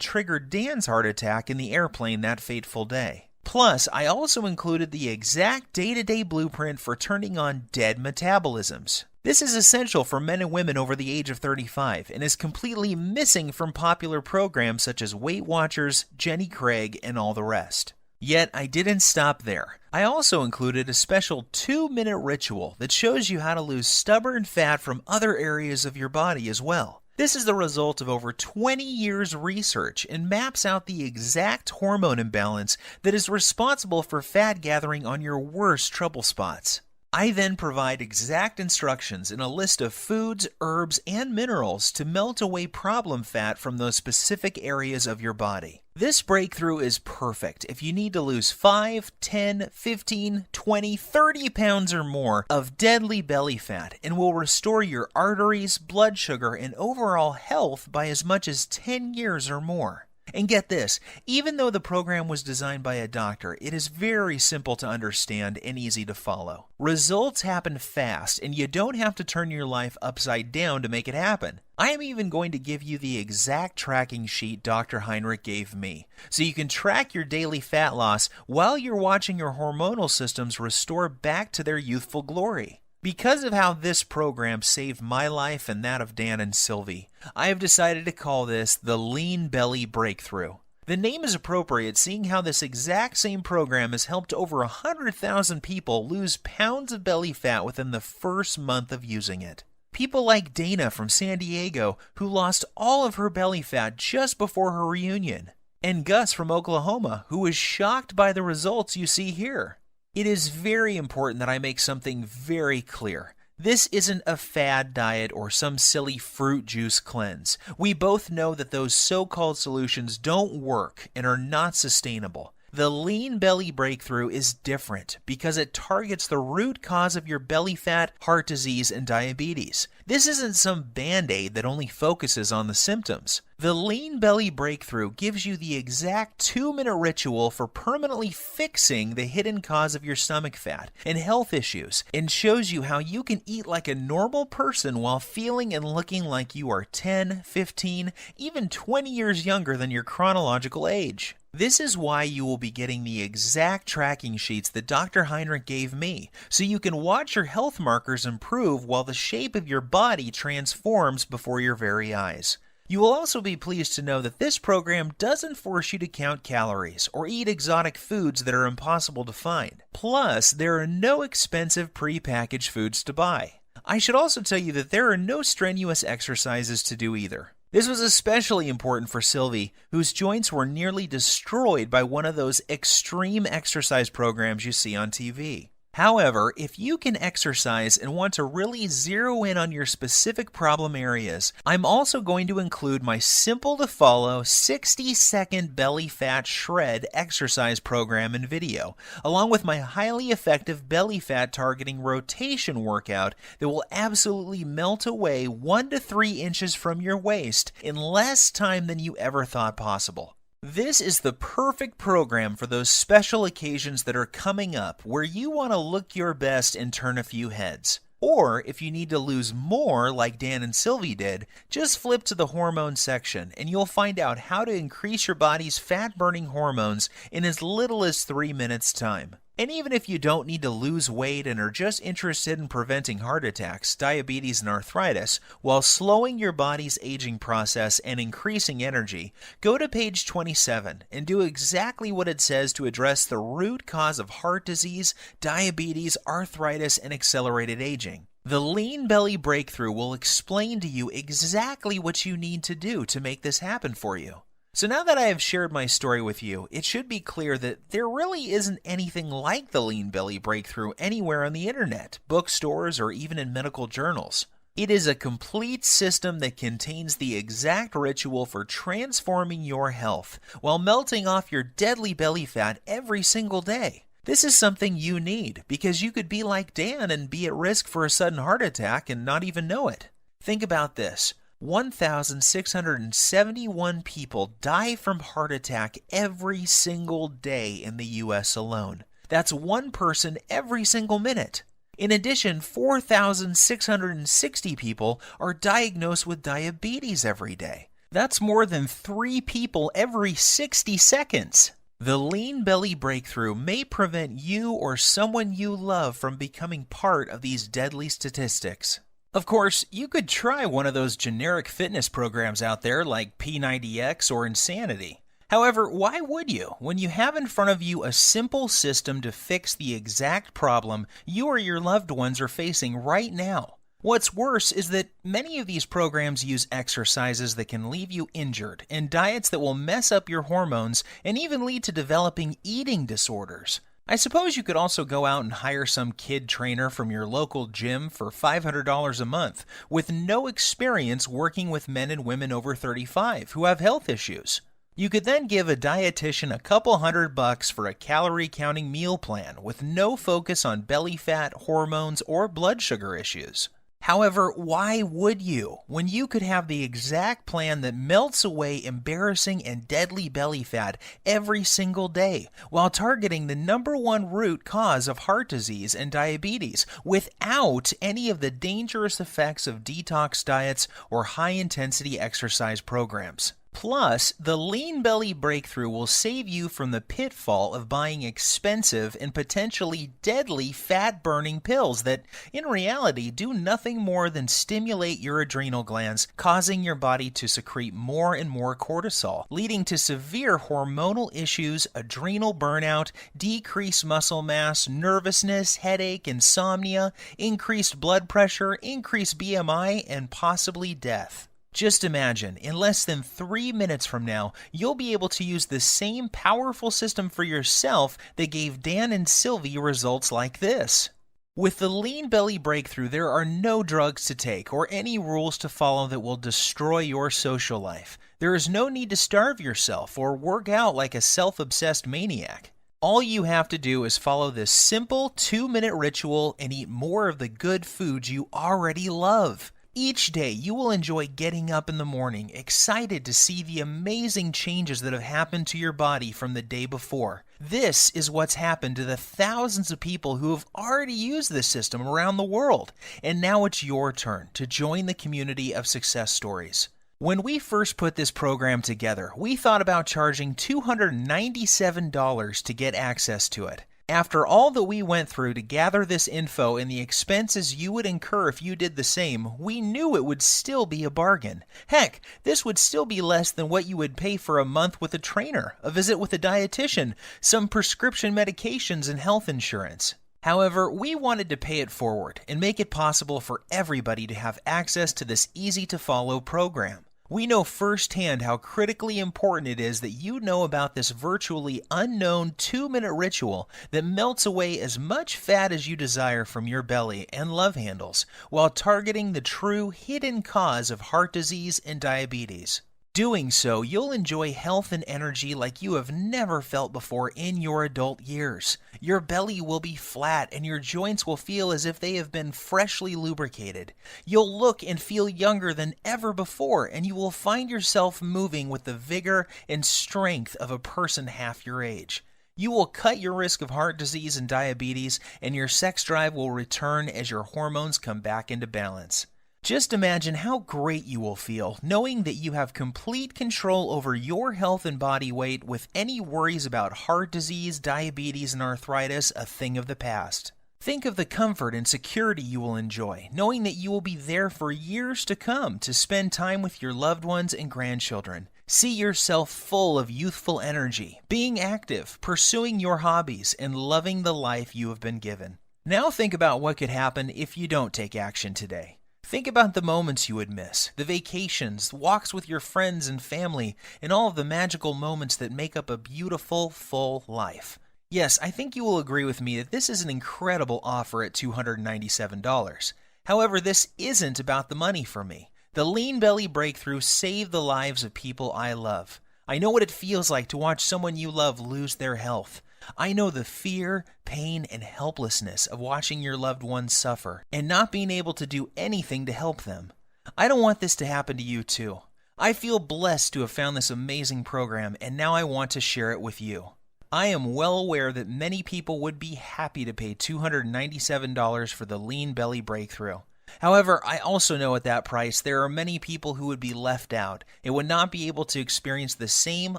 triggered Dan's heart attack in the airplane that fateful day. Plus, I also included the exact day-to-day blueprint for turning on dead metabolisms. This is essential for men and women over the age of 35 and is completely missing from popular programs such as Weight Watchers, Jenny Craig, and all the rest. Yet, I didn't stop there. I also included a special 2-minute ritual that shows you how to lose stubborn fat from other areas of your body as well. This is the result of over 20 years' research and maps out the exact hormone imbalance that is responsible for fat gathering on your worst trouble spots. I then provide exact instructions in a list of foods, herbs, and minerals to melt away problem fat from those specific areas of your body. This breakthrough is perfect if you need to lose 5, 10, 15, 20, 30 pounds or more of deadly belly fat and will restore your arteries, blood sugar, and overall health by as much as 10 years or more. And get this, even though the program was designed by a doctor, it is very simple to understand and easy to follow. Results happen fast, and you don't have to turn your life upside down to make it happen. I am even going to give you the exact tracking sheet Dr. Heinrich gave me, so you can track your daily fat loss while you're watching your hormonal systems restore back to their youthful glory. Because of how this program saved my life and that of Dan and Sylvie, I have decided to call this the Lean Belly Breakthrough. The name is appropriate seeing how this exact same program has helped over 100,000 people lose pounds of belly fat within the first month of using it. People like Dana from San Diego, who lost all of her belly fat just before her reunion, and Gus from Oklahoma, who was shocked by the results you see here. It is very important that I make something very clear. This isn't a fad diet or some silly fruit juice cleanse. We both know that those so-called solutions don't work and are not sustainable. The Lean Belly Breakthrough is different because it targets the root cause of your belly fat, heart disease, and diabetes. This isn't some band-aid that only focuses on the symptoms. The Lean Belly Breakthrough gives you the exact 2-minute ritual for permanently fixing the hidden cause of your stomach fat and health issues, and shows you how you can eat like a normal person while feeling and looking like you are 10, 15, even 20 years younger than your chronological age. This is why you will be getting the exact tracking sheets that Dr. Heinrich gave me, so you can watch your health markers improve while the shape of your body transforms before your very eyes. You will also be pleased to know that this program doesn't force you to count calories or eat exotic foods that are impossible to find. Plus, there are no expensive pre-packaged foods to buy. I should also tell you that there are no strenuous exercises to do either. This was especially important for Sylvie, whose joints were nearly destroyed by one of those extreme exercise programs you see on TV. However, if you can exercise and want to really zero in on your specific problem areas, I'm also going to include my simple-to-follow 60-second belly fat shred exercise program and video, along with my highly effective belly fat targeting rotation workout that will absolutely melt away 1 to 3 inches from your waist in less time than you ever thought possible. This is the perfect program for those special occasions that are coming up where you want to look your best and turn a few heads. Or if you need to lose more like Dan and Sylvie did, just flip to the hormone section and you'll find out how to increase your body's fat-burning hormones in as little as 3 minutes time. And even if you don't need to lose weight and are just interested in preventing heart attacks, diabetes, and arthritis, while slowing your body's aging process and increasing energy, go to page 27 and do exactly what it says to address the root cause of heart disease, diabetes, arthritis, and accelerated aging. The Lean Belly Breakthrough will explain to you exactly what you need to do to make this happen for you. So now that I have shared my story with you, it should be clear that there really isn't anything like the Lean Belly Breakthrough anywhere on the internet, bookstores, or even in medical journals. It is a complete system that contains the exact ritual for transforming your health while melting off your deadly belly fat every single day. This is something you need because you could be like Dan and be at risk for a sudden heart attack and not even know it. Think about this. 1,671 people die from heart attack every single day in the U.S. alone. That's one person every single minute. In addition, 4,660 people are diagnosed with diabetes every day. That's more than 3 people every 60 seconds. The Lean Belly Breakthrough may prevent you or someone you love from becoming part of these deadly statistics. Of course, you could try one of those generic fitness programs out there like P90X or Insanity. However, why would you when you have in front of you a simple system to fix the exact problem you or your loved ones are facing right now? What's worse is that many of these programs use exercises that can leave you injured and diets that will mess up your hormones and even lead to developing eating disorders. I suppose you could also go out and hire some kid trainer from your local gym for $500 a month with no experience working with men and women over 35 who have health issues. You could then give a dietitian a couple $100 for a calorie counting meal plan with no focus on belly fat, hormones, or blood sugar issues. However, why would you when you could have the exact plan that melts away embarrassing and deadly belly fat every single day while targeting the #1 root cause of heart disease and diabetes without any of the dangerous effects of detox diets or high-intensity exercise programs? Plus, the Lean Belly Breakthrough will save you from the pitfall of buying expensive and potentially deadly fat-burning pills that, in reality, do nothing more than stimulate your adrenal glands, causing your body to secrete more and more cortisol, leading to severe hormonal issues, adrenal burnout, decreased muscle mass, nervousness, headache, insomnia, increased blood pressure, increased BMI, and possibly death. Just imagine, in less than 3 minutes from now, you'll be able to use the same powerful system for yourself that gave Dan and Sylvie results like this. With the Lean Belly Breakthrough, there are no drugs to take or any rules to follow that will destroy your social life. There is no need to starve yourself or work out like a self-obsessed maniac. All you have to do is follow this simple 2-minute ritual and eat more of the good foods you already love. Each day, you will enjoy getting up in the morning, excited to see the amazing changes that have happened to your body from the day before. This is what's happened to the thousands of people who have already used this system around the world. And now it's your turn to join the community of success stories. When we first put this program together, we thought about charging $297 to get access to it. After all that we went through to gather this info and the expenses you would incur if you did the same, we knew it would still be a bargain. Heck, this would still be less than what you would pay for a month with a trainer, a visit with a dietitian, some prescription medications, and health insurance. However, we wanted to pay it forward and make it possible for everybody to have access to this easy-to-follow program. We know firsthand how critically important it is that you know about this virtually unknown 2-minute ritual that melts away as much fat as you desire from your belly and love handles, while targeting the true hidden cause of heart disease and diabetes. Doing so, you'll enjoy health and energy like you have never felt before in your adult years. Your belly will be flat and your joints will feel as if they have been freshly lubricated. You'll look and feel younger than ever before, and you will find yourself moving with the vigor and strength of a person half your age. You will cut your risk of heart disease and diabetes, and your sex drive will return as your hormones come back into balance. Just imagine how great you will feel knowing that you have complete control over your health and body weight, with any worries about heart disease, diabetes, and arthritis a thing of the past. Think of the comfort and security you will enjoy, knowing that you will be there for years to come to spend time with your loved ones and grandchildren. See yourself full of youthful energy, being active, pursuing your hobbies, and loving the life you have been given. Now think about what could happen if you don't take action today. Think about the moments you would miss, the vacations, walks with your friends and family, and all of the magical moments that make up a beautiful, full life. Yes, I think you will agree with me that this is an incredible offer at $297. However, this isn't about the money for me. The Lean Belly Breakthrough saved the lives of people I love. I know what it feels like to watch someone you love lose their health. I know the fear, pain, and helplessness of watching your loved ones suffer and not being able to do anything to help them. I don't want this to happen to you too. I feel blessed to have found this amazing program, and now I want to share it with you. I am well aware that many people would be happy to pay $297 for the Lean Belly Breakthrough. However, I also know at that price there are many people who would be left out and would not be able to experience the same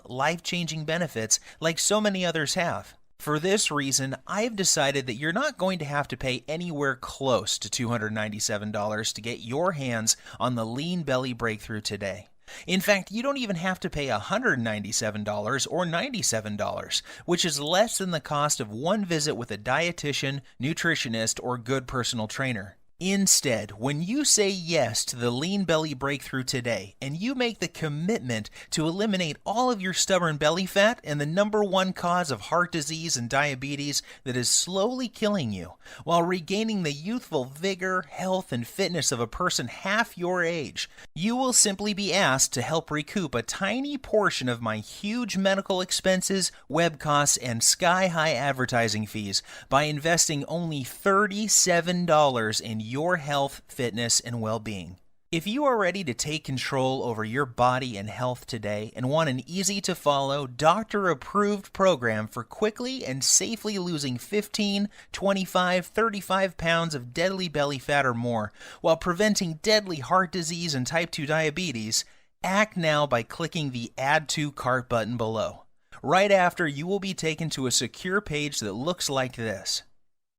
life-changing benefits like so many others have. For this reason, I've decided that you're not going to have to pay anywhere close to $297 to get your hands on the Lean Belly Breakthrough today. In fact, you don't even have to pay $197 or $97, which is less than the cost of one visit with a dietitian, nutritionist, or good personal trainer. Instead, when you say yes to the Lean Belly Breakthrough today and you make the commitment to eliminate all of your stubborn belly fat and the #1 cause of heart disease and diabetes that is slowly killing you, while regaining the youthful vigor, health, and fitness of a person half your age, you will simply be asked to help recoup a tiny portion of my huge medical expenses, web costs, and sky-high advertising fees by investing only $37 in your health, fitness, and well-being. If you are ready to take control over your body and health today and want an easy-to-follow, doctor-approved program for quickly and safely losing 15, 25, 35 pounds of deadly belly fat or more while preventing deadly heart disease and type 2 diabetes, act now by clicking the Add to Cart button below. Right after, you will be taken to a secure page that looks like this.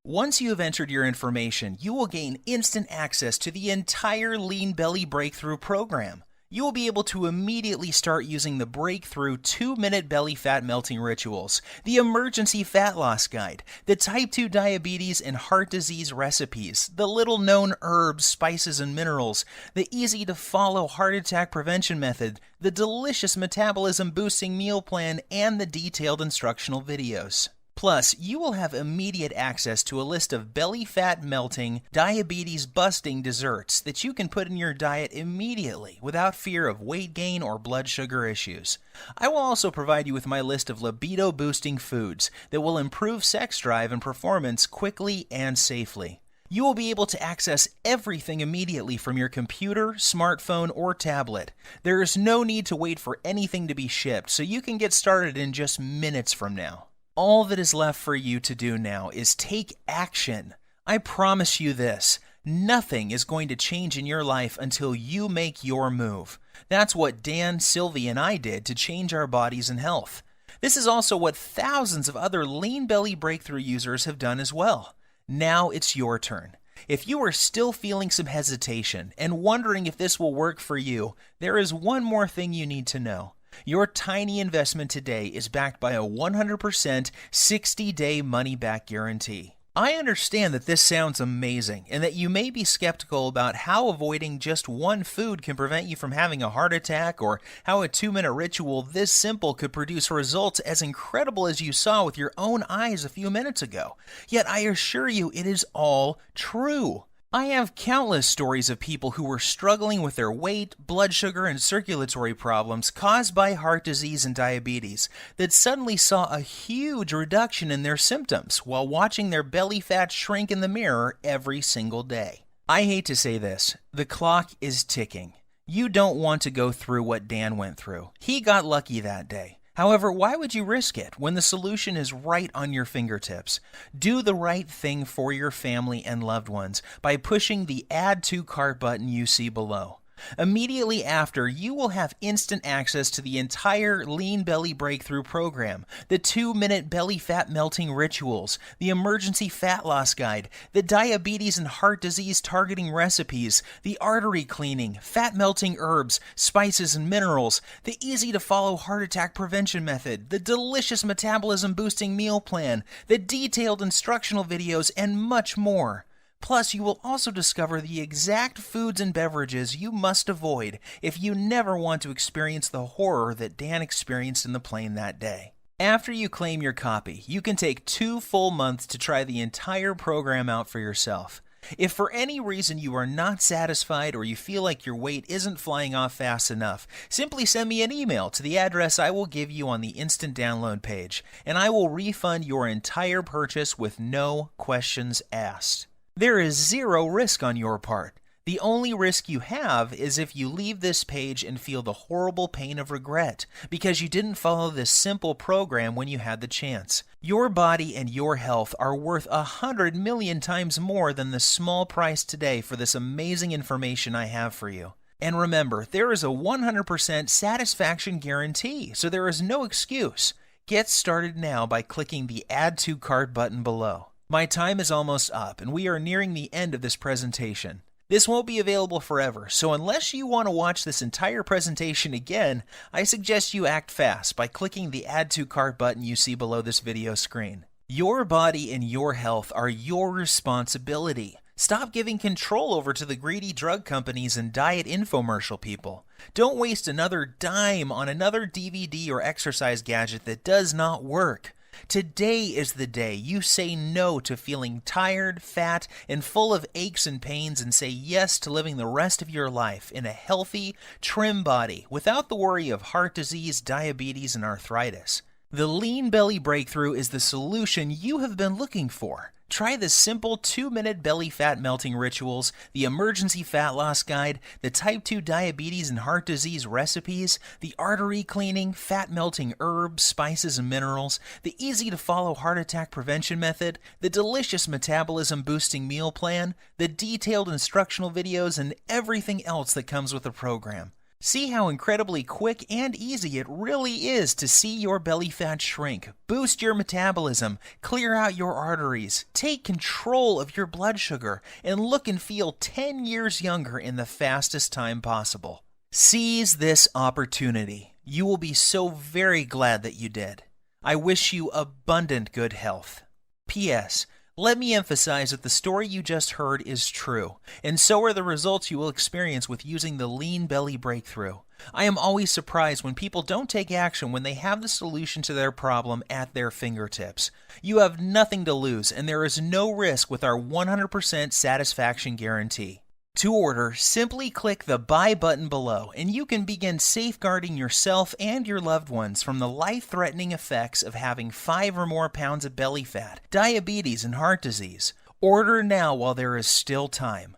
Once you have entered your information, you will gain instant access to the entire Lean Belly Breakthrough program. you will be able to immediately start using the breakthrough 2-minute belly fat melting rituals, the emergency fat loss guide, the type 2 diabetes and heart disease recipes, the little-known herbs, spices, and minerals, the easy-to-follow heart attack prevention method, the delicious metabolism-boosting meal plan, and the detailed instructional videos. Plus, you will have immediate access to a list of belly fat melting, diabetes busting desserts that you can put in your diet immediately without fear of weight gain or blood sugar issues. I will also provide you with my list of libido boosting foods that will improve sex drive and performance quickly and safely. You will be able to access everything immediately from your computer, smartphone, or tablet. There is no need to wait for anything to be shipped, so you can get started in just minutes from now. All that is left for you to do now is take action. I promise you this, nothing is going to change in your life until you make your move. That's what Dan, Sylvie, and I did to change our bodies and health. This is also what thousands of other Lean Belly Breakthrough users have done as well. Now it's your turn. If you are still feeling some hesitation and wondering if this will work for you, there is one more thing you need to know. Your tiny investment today is backed by a 100% 60-day money-back guarantee. I understand that this sounds amazing and that you may be skeptical about how avoiding just one food can prevent you from having a heart attack, or how a 2-minute ritual this simple could produce results as incredible as you saw with your own eyes a few minutes ago. Yet I assure you it is all true. I have countless stories of people who were struggling with their weight, blood sugar, and circulatory problems caused by heart disease and diabetes that suddenly saw a huge reduction in their symptoms while watching their belly fat shrink in the mirror every single day. I hate to say this, the clock is ticking. You don't want to go through what Dan went through. He got lucky that day. However, why would you risk it when the solution is right on your fingertips? Do the right thing for your family and loved ones by pushing the Add to Cart button you see below. Immediately after, you will have instant access to the entire Lean Belly Breakthrough program, the 2-minute belly fat melting rituals, the emergency fat loss guide, the diabetes and heart disease targeting recipes, the artery cleaning, fat melting herbs, spices and minerals, the easy to follow heart attack prevention method, the delicious metabolism boosting meal plan, the detailed instructional videos, and much more. Plus, you will also discover the exact foods and beverages you must avoid if you never want to experience the horror that Dan experienced in the plane that day. After you claim your copy, you can take 2 full months to try the entire program out for yourself. If for any reason you are not satisfied or you feel like your weight isn't flying off fast enough, simply send me an email to the address I will give you on the instant download page, and I will refund your entire purchase with no questions asked. There is zero risk on your part. The only risk you have is if you leave this page and feel the horrible pain of regret because you didn't follow this simple program when you had the chance. Your body and your health are worth 100 million times more than the small price today for this amazing information I have for you. And remember, there is a 100% satisfaction guarantee, so there is no excuse. Get started now by clicking the Add to Cart button below. My time is almost up, and we are nearing the end of this presentation. This won't be available forever, so unless you want to watch this entire presentation again, I suggest you act fast by clicking the Add to Cart button you see below this video screen. Your body and your health are your responsibility. Stop giving control over to the greedy drug companies and diet infomercial people. Don't waste another dime on another DVD or exercise gadget that does not work. Today is the day you say no to feeling tired, fat, and full of aches and pains, and say yes to living the rest of your life in a healthy, trim body without the worry of heart disease, diabetes, and arthritis. The Lean Belly Breakthrough is the solution you have been looking for. Try the simple 2-minute belly fat melting rituals, the emergency fat loss guide, the type 2 diabetes and heart disease recipes, the artery cleaning, fat melting herbs, spices and minerals, the easy to follow heart attack prevention method, the delicious metabolism boosting meal plan, the detailed instructional videos, and everything else that comes with the program. See how incredibly quick and easy it really is to see your belly fat shrink, boost your metabolism, clear out your arteries, take control of your blood sugar, and look and feel 10 years younger in the fastest time possible. Seize this opportunity. You will be so very glad that you did. I wish you abundant good health. P.S. Let me emphasize that the story you just heard is true, and so are the results you will experience with using the Lean Belly Breakthrough. I am always surprised when people don't take action when they have the solution to their problem at their fingertips. You have nothing to lose, and there is no risk with our 100% satisfaction guarantee. To order, simply click the Buy button below, and you can begin safeguarding yourself and your loved ones from the life-threatening effects of having 5 or more pounds of belly fat, diabetes, and heart disease. Order now while there is still time.